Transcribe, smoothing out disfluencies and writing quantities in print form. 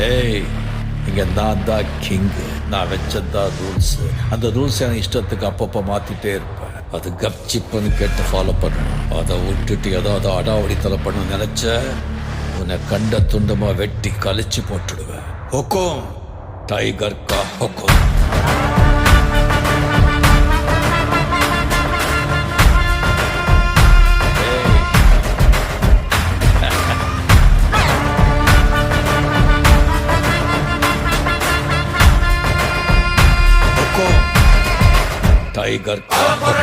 ஏய், இங்க நான் தான் கிங்கு. நான் வச்சதான் ரூல்ஸ். அந்த ரூல்ஸ் எனக்கு இஷ்டத்துக்கு அப்பப்போ மாத்திட்டே இருப்பேன். அது கப்சிப்புன்னு கேட்டு ஃபாலோ பண்ணணும். அதை விட்டுட்டு ஏதாவது அடாவடித்தலை பண்ண நினைச்ச உன்னை கண்ட துண்டமா வெட்டி கழிச்சு போட்டுடுவேன். ஹொக்கும், டைகர் கா ஹொக்கும். டைகர் கா ஹொக்கும்.